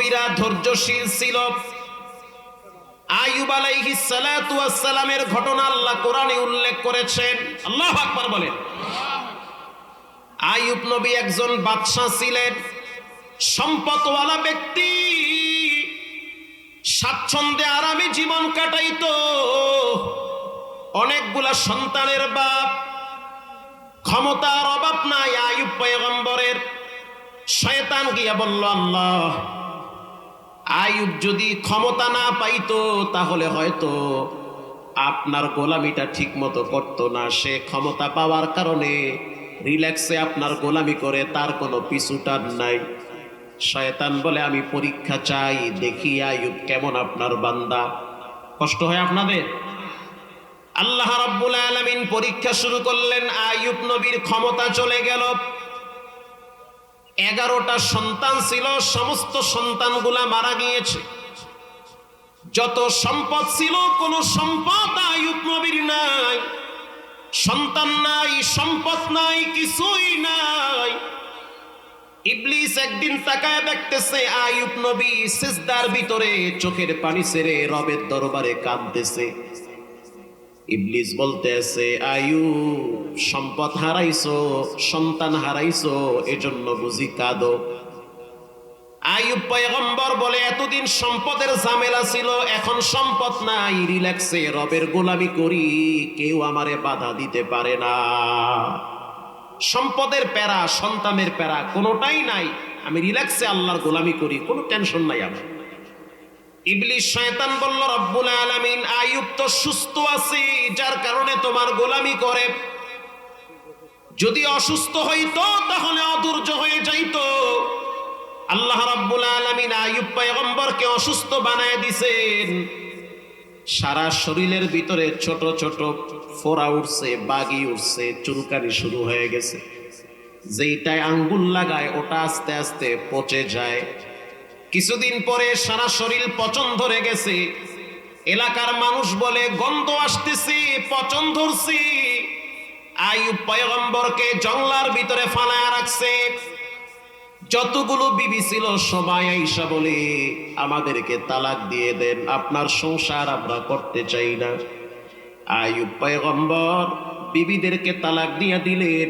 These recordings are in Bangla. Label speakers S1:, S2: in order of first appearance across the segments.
S1: নবীরা ধৈর্যশীল ছিল। আইয়ুব আলাইহিস সালাতু ওয়াস সালামের ঘটনা আল্লাহ কোরআনে উল্লেখ করেছেন। আল্লাহু আকবার বলেন। আইয়ুব নবী একজন বাদশা ছিলেন, সম্পদওয়ালা ব্যক্তি, স্বাচ্ছন্দ্যে আরামে জীবন কাটাইতো, অনেকগুলা সন্তানের বাপ, ক্ষমতার অভাব নাই আইয়ুব পয়গম্বরের। শয়তান গিয়া বলল, আল্লাহ, আইয়ুব যদি ক্ষমতা না পাইতো তাহলে হয়তো আপনার গোলামিটা ঠিক মতো করতো না। সে ক্ষমতা পাওয়ার কারণে রিল্যাক্সে আপনার গোলামি করে, তার কোনো পিছুটান নাই। শয়তান বলে, আমি পরীক্ষা চাই, দেখি আইয়ুব কেমন আপনার বান্দা। কষ্ট হয় আপনাদের? আল্লাহ রাব্বুল আলামিন পরীক্ষা শুরু করলেন। আইয়ুব নবীর ক্ষমতা চলে গেল। 11টা সন্তান ছিল, সমস্ত সন্তানগুলা মারা গিয়েছে। যত সম্পদ ছিল, কোন সম্পদ আইয়ুব নবীর নাই। সন্তান নাই, সম্পদ নাই, কিছুই নাই। ইবলিস একদিন তাকায় দেখতেছে আইয়ুব নবী সিজদার ভিতরে চোখের পানি ছেড়ে রবের দরবারে কাঁদতেছে। ইবলিস বলতেছে, আইয়ুব, সম্পদ হারাইছো, সন্তান হারাইছো, এজন্য বুঝি কাঁদো? আইয়ুব পয়গম্বর বলে, এতদিন সম্পদের ঝামেলা ছিল, এখন সম্পদ নাই, রিল্যাক্সে রবের গোলামি করি, কেউ আমারে বাধা দিতে পারে না। সম্পদের প্যারা, সন্তানের প্যারা কোনোটাই নাই, আমি রিল্যাক্সে আল্লাহর গোলামি করি, কোনো টেনশন নাই আমার। ইবলিস শয়তান বলল, রব্বুল আলামিন, আইয়ুব তো সুস্থ আছে, যার কারণে তোমার গোলামি করে। যদি অসুস্থ হইতো তাহলে অধৈর্য হয়ে যাইতো। আল্লাহ রাব্বুল আলামিন আইয়ুব পয়গম্বরকে অসুস্থ বানায় দিয়েছেন। সারা শরীরের ভিতরে ছোট ছোট ফোড়া উঠছে, বাগি উঠছে, চুলকানি শুরু হয়ে গেছে। যেইটায় আঙ্গুল লাগায় ওটা আস্তে আস্তে পচে যায়। কিছুদিন পরে সারা শরীর পচন ধরে গেছে। এলাকার মানুষ বলে, গন্ধ আসতেছে, পচন ধরছে। আইয়ুব পয়গম্বরকে জঙ্গলার ভিতরে ফালায়া রাখছে। যতগুলো বিবি ছিল সবাই আইসা বলে, আমাদেরকে তালাক দিয়ে দেন, আপনার সংসার আমরা করতে চাই না। আইয়ুব পয়গম্বর বিবিদেরকে তালাক দিয়ে দিলেন।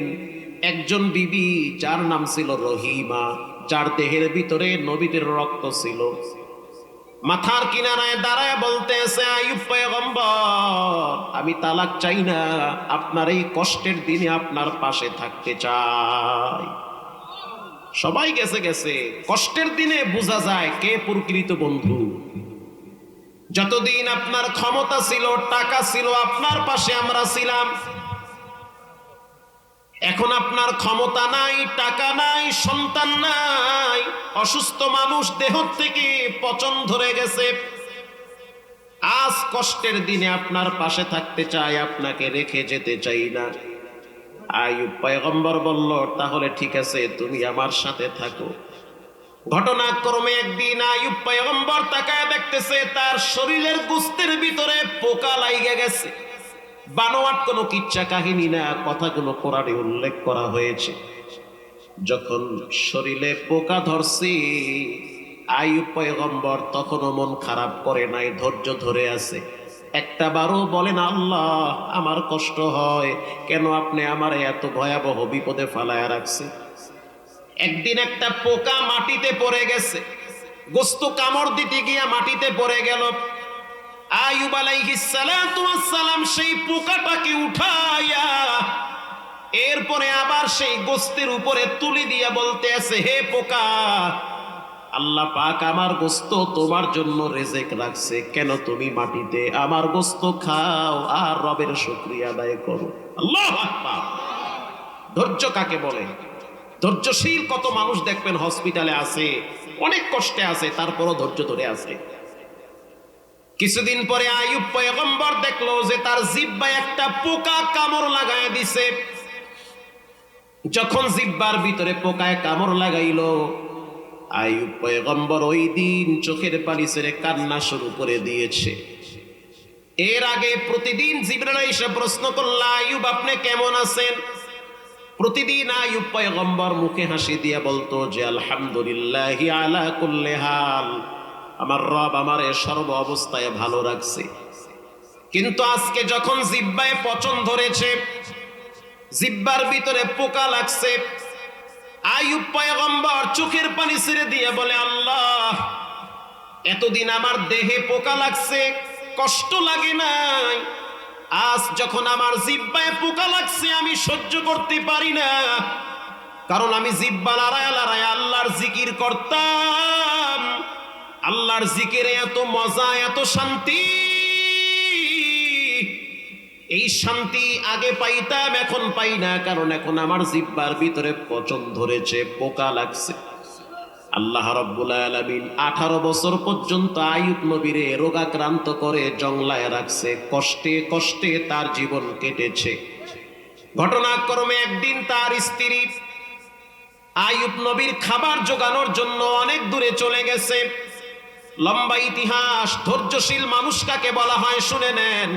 S1: একজন বিবি, যার নাম ছিল রহিমা, যার দেহের ভিতরে নবীদের রক্ত ছিল, মাথার কিনারায় দাঁড়ায় বলতেছে, আইয়ুব পয়গম্বর, আমি তালাক চাই না, আপনার এই কষ্টের দিনে আপনার পাশে থাকতে চাই। সবাই গেছে গেছে, কষ্টের দিনে বোঝা যায় কে প্রকৃত বন্ধু। যতদিন আপনার ক্ষমতা ছিল, টাকা ছিল, আপনার পাশে আমরা ছিলাম। এখন আপনার ক্ষমতা নাই, টাকা নাই, সন্তান নাই, অসুস্থ মানুষ, দেহ থেকে পচন ধরে গেছে। আজ কষ্টের দিনে আপনার পাশে থাকতে চাই, আপনাকে রেখে যেতে চাই না। আইয়ুব পয়গম্বর বলল, তাহলে ঠিক আছে, তুমি আমার সাথে থাকো। ঘটনাক্রমে একদিন আইয়ুব পয়গম্বর তাকায় দেখতেছে তার শরীরের গোস্তের ভিতরে পোকা লাইগে গেছে। বানোয়াট কোনো কিচ্ছা কাহিনী না, কথাগুলো কোরআনে উল্লেখ করা হয়েছে। যখন শরীরে পোকা ধরছে, আইয়ুব পয়গম্বর তখনও মন খারাপ করে নাই, ধৈর্য ধরে আছে। একটা বারও বলেন, আল্লাহ, আমার কষ্ট হয়, কেন আপনি আমার এত ভয়াবহ বিপদে ফালায়া রাখছে? একদিন একটা পোকা মাটিতে পড়ে গেছে, গোস্ত কামড় দিতে গিয়া মাটিতে পড়ে গেল। আইয়ুব আলাইহিস সালাতু ওয়াস সালাম সেই পোকাটাকে উঠাইয়া এরপরে আবার সেই গোস্তের উপরে তুলি দিয়া বলতে আছে, হে পোকা, আল্লাহ পাক আমার গোস্ত তোমার জন্য রেজেক রাখছে, কেন তুমি মাটিতে আমার গোস্ত খাও আর রবের শুকরিয়া আদায় করো। আল্লাহু আকবার। ধৈর্য কাকে বলে? ধৈর্যশীল কত মানুষ দেখবেন হসপিটালে আছে, অনেক কষ্টে আছে, তারপরও ধৈর্য ধরে আছে। কিছুদিন পরে আইয়ুব পয়গম্বর দেখলো যে তার জিহ্বায় একটা পোকা কামড় লাগায় দিছে। যখন জিহ্বার ভিতরে পোকায় কামড় লাগাইলো, আইয়ুব পয়গম্বর ওই দিন চোখের পানি ছেড়ে কান্না শুরু করে দিয়েছে। এর আগে প্রতিদিন জিবরাইল এসে প্রশ্ন করল, আইয়ুব আপনি কেমন আছেন? প্রতিদিন আইয়ুব পয়গম্বর মুখে হাসি দিয়ে বলতো যে আলহামদুলিল্লাহি আলা কুল্লি হাল, আমার রব আমারে সর্ব অবস্থায় ভালো রাখছে। কিন্তু আজকে যখন জিহ্বায় পচন ধরেছে, জিহ্বার ভিতরে পোকা লাগছে, আইয়ুব পয়গম্বর চোখের পানি ছেড়ে দিয়ে বলে, আল্লাহ, এতদিন আমার দেহে পোকা লাগছে, কষ্ট লাগে নাই, আজ যখন আমার জিহ্বায় পোকা লাগছে আমি সহ্য করতে পারি না, কারণ আমি জিহ্বা লড়ায় লড়ায় আল্লাহর জিকির করতাম, আল্লাহর জিকিরে এত মজা, এত শান্তি, এই শান্তি আগে পাইতাম, এখন পাই না, কারণ এখন আমার জিহ্বার ভিতরে পচন ধরেছে, পোকা লাগছে। আল্লাহ রাব্বুল আলামিন 18 বছর পর্যন্ত আইয়ুব নবীরে রোগাক্রান্ত করে জংলায় রাখছে, কষ্টে কষ্টে তার জীবন কেটেছে। ঘটনাক্রমে একদিন তার স্ত্রী আইয়ুব নবীর খাবার জোগানোর জন্য অনেক দূরে চলে গেছে। লম্বা ইতিহাস। ধৈর্যশীল মানুষ কাকে বলা হয় শুনে নেন।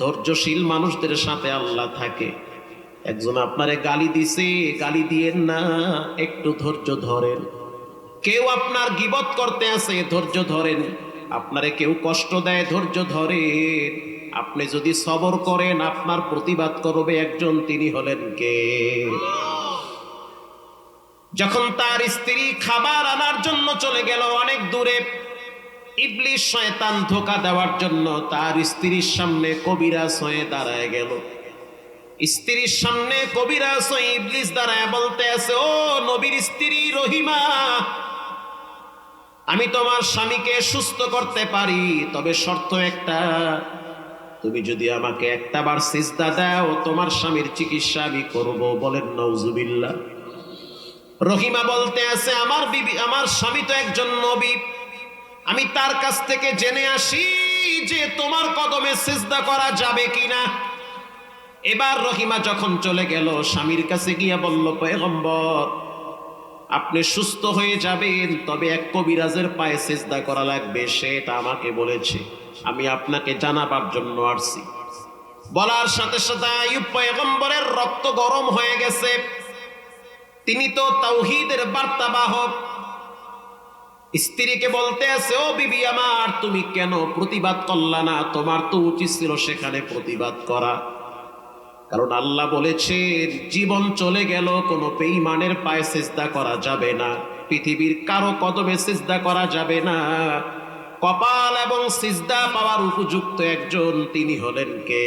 S1: ধৈর্যশীল মানুষদের সাথে আল্লাহ থাকে। একজন আপনারে গালি দিছে, গালি দিয়েন না, একটু ধৈর্য ধরেন। কেউ আপনার গীবত করতে আছে, ধৈর্য ধরেন। আপনারে কেউ কষ্ট দেয়, ধৈর্য ধরেন। আপনি যদি সবর করেন, আপনার প্রতিবাদ করবে একজন, তিনি হলেন কে? যখন তার স্ত্রী খাবার আনার জন্য চলে গেল অনেক দূরে, ইবলিস শয়তান ধোঁকা দেওয়ার জন্য তার স্ত্রীর সামনে কবিরাজ হয়ে দাঁড়ায় গেল। স্ত্রীর সামনে কবিরাজ হয়ে ইবলিস দাঁড়ায় বলতে আছে, ও নবীর স্ত্রী রহিমা, আমি তোমার স্বামীকে সুস্থ করতে পারি, তবে শর্ত একটা, তুমি যদি আমাকে একটা বার সিজদা দাও, তোমার স্বামীর চিকিৎসা আমি করব। বলেন নাউজুবিল্লাহ। রহিমা বলতে আছে, আমার বিবি, আমার স্বামী তো একজন নবী, আমি তার কাছ থেকে জেনে আসি যে তোমার কদমে সিজদা করা যাবে কিনা। এবার রহিমা যখন চলে গেল, স্বামীর কাছে গিয়ে বলল, পয়গম্বর, আপনি সুস্থ হয়ে যাবেন, তবে এক কবিরাজের পায়ে সিজদা করা লাগবে, সেটা আমাকে বলেছে, আমি আপনাকে জানাবার জন্য আসছি। বলার সাথে সাথে আইয়ুব পয়গম্বরের রক্ত গরম হয়ে গেছে। তিনি তো তাওহীদের বার্তাবাহক। স্ত্রীকে বলতে আছে, ও বিবি আমার, তুমি কেন প্রতিবাদ করলা না? তোমার তো উচিত ছিল সেখানে প্রতিবাদ করা, কারণ আল্লাহ বলেছেন জীবন চলে গেল, কোনো বেঈমানের পায়ে সিজদা করা যাবে না, পৃথিবীর কারো কদমে সিজদা করা যাবে না। কপাল এবং সিজদা পাওয়ার উপযুক্ত একজন, তিনি হলেন কে?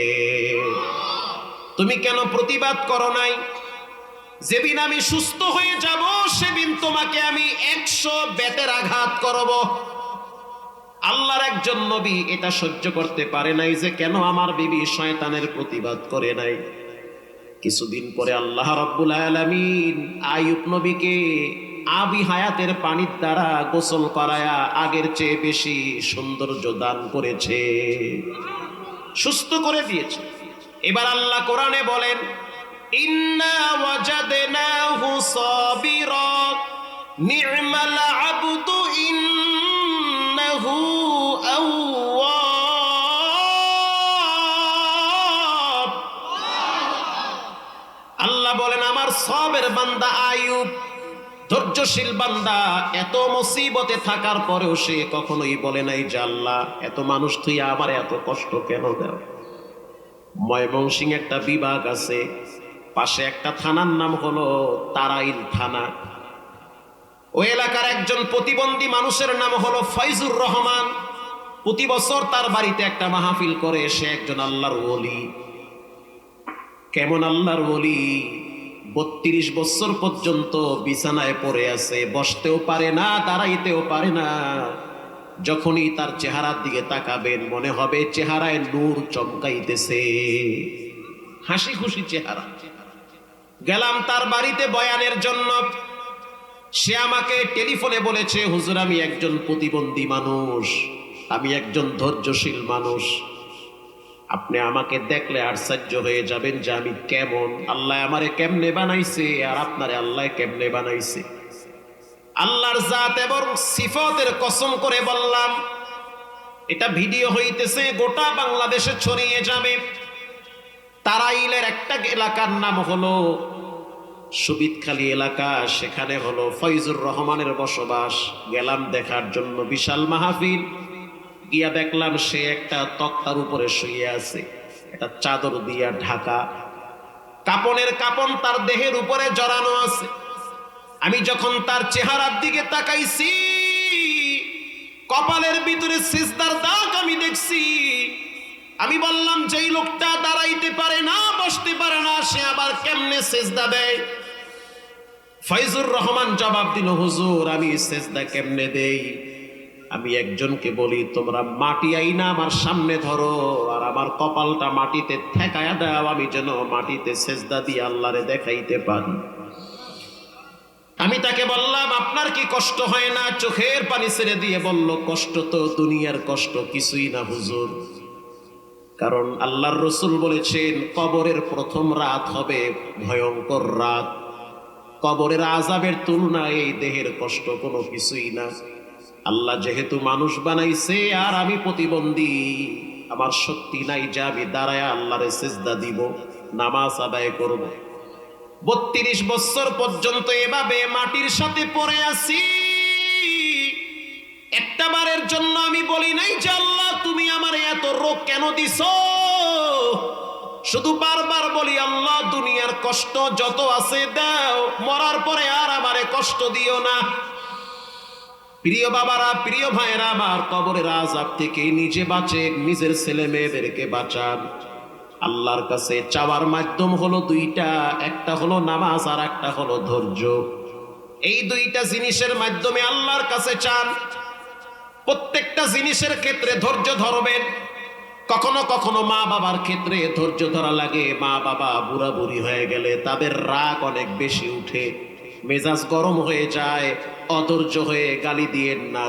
S1: তুমি কেন প্রতিবাদ করো নাই? যেদিন আমি সুস্থ হয়ে যাব, সেদিন তোমাকে আমি 100 বেতের আঘাত করব। আল্লাহর একজন নবী এটা সহ্য করতে পারে নাই যে কেন আমার বিবি শয়তানের প্রতিবাদ করে নাই। কিছুদিন পরে আল্লাহ রাব্বুল আলামিন আইয়ুব নবীকে আবি হায়াতের পানির দ্বারা গোসল করায়া আগের চেয়ে বেশি সৌন্দর্য দান করেছে, সুস্থ করে দিয়েছে। এবার আল্লাহ কোরআনে বলেন, ইন্না ওয়াজাদনাহু সাবিরা নি'মাল আবদু ইন্নাহু আওয়াব। আল্লাহ বলেন, আমার সবের বান্দা আইয়ুব, ধৈর্যশীল বান্দা, এত মুসিবতে থাকার পরেও সে কখনোই বলে নাই যে আল্লাহ, এত মানুষ তুই আবার এত কষ্ট কেন দাও। ময়মনসিংহ একটা বিভাগ আছে, পাশে একটা থানার নাম হলো তারাইল থানা। ওই এলাকার একজন প্রতিবন্ধী মানুষের নাম হলো ফয়জুর রহমান। প্রতি বছর তার বাড়িতে একটা মাহফিল করে। সে একজন আল্লাহর ওলি। কেমন আল্লাহর ওলি? 32 বছর পর্যন্ত বিছানায় পড়ে আছে, বসতেও পারে না, দাঁড়াইতেও পারে না। যখনই তার চেহারার দিকে তাকাবেন, মনে হবে চেহারায় নূর চমকাইতেছে, হাসি খুশি চেহারা। গেলাম তার বাড়িতে বয়ানের জন্য। সে আমাকে টেলিফোনে বলেছে, হুজুর, আমি একজন প্রতিবন্ধী মানুষ, আমি একজন ধৈর্যশীল মানুষ, আপনি আমাকে দেখলে আশ্চর্য হয়ে যাবেন যে আমি কেমন, আল্লাহ আমারে কেমনে বানাইছে আর আপনারে আল্লাহ কেমনে বানাইছে। আল্লাহর জাত এবং সিফাতের কসম করে বললাম, এটা ভিডিও হইতেছে, গোটা বাংলাদেশে ছড়িয়ে যাবে। তারাইলের একটা এলাকার নাম হলো সুবিদখালী এলাকা, সেখানে হলো ফয়জুর রহমানের বসবাস। গেলাম দেখার জন্য, বিশাল মাহফিল। গিয়া দেখলাম সে একটা তক্তার উপরে শুয়ে আছে, একটা চাদর দিয়া ঢাকা, কাপনের কাপন তার দেহের উপরে জড়ানো আছে। আমি যখন তার চেহারার দিকে তাকাইছি, কপালের ভিতরে সিজদার দাগ আমি দেখছি। আমি বললাম, যেই লোকটা দাঁড়াইতে পারে না, বসতে পারে না, সে আবার কেমনে সিজদা দেয়? ফয়জুর রহমান জবাব দিল, হুজুর আমি সিজদা কেমনে দেই? আমি একজনকে বলি, তোমরা মাটি আইনা আমার সামনে ধরো, আর আমার কপালটা মাটিতে ঠেকায়া দাও, আমি যেন মাটিতে সিজদা দিয়ে আল্লাহরে দেখাইতে পারি। আমি তাকে বললাম, আপনার কি কষ্ট হয় না? চোখের পানি ছেড়ে দিয়ে বলল, কষ্ট তো দুনিয়ার কষ্ট কিছুই না হুজুর। কারণ আল্লাহর রাসূল বলেছেন, কবরের প্রথম রাত হবে ভয়ঙ্কর রাত। কবরের আযাবের তুলনায় এই দেহের কষ্ট কোনো কিছুই না। আল্লাহ যেহেতু মানুষ বানাইছে, আর আমি প্রতিবন্ধী, আমার শক্তি নাই যে আমি দাঁড়ায় আল্লাহরে সিজদা দিব, নামাজ আদায় করব। 32 বছর পর্যন্ত এভাবে মাটির সাথে পড়ে আছি। একটা বারের জন্য আমি বলি নাই যে আল্লাহ তুমি আমার এত রোগ কেন দিছো। শুধু বারবার বলি, আল্লাহ দুনিয়ার কষ্ট যত আছে দাও, মরার পরে আর আমারে কষ্ট দিও না। প্রিয় বাবারা, প্রিয় ভাইরা আমার, কবরের আযাব থেকে নিজে বাঁচেন, নিজের ছেলে মেয়েদেরকে বাঁচান। আল্লাহর কাছে চাওয়ার মাধ্যম হলো দুইটা, একটা হলো নামাজ, আর একটা হলো ধৈর্য। এই দুইটা জিনিসের মাধ্যমে আল্লাহর কাছে চান। প্রত্যেকটা জিনিসের ক্ষেত্রে ধৈর্য ধরবেন। কখনো কখনো মা বাবার ক্ষেত্রে ধৈর্য ধরা লাগে। মা বাবা বুড়া বুড়ি হয়ে গেলে তাদের রাগ অনেক বেশি উঠে, মেজাজ গরম হয়ে যায়, অধৈর্য হয়ে গালি দিয়েন না।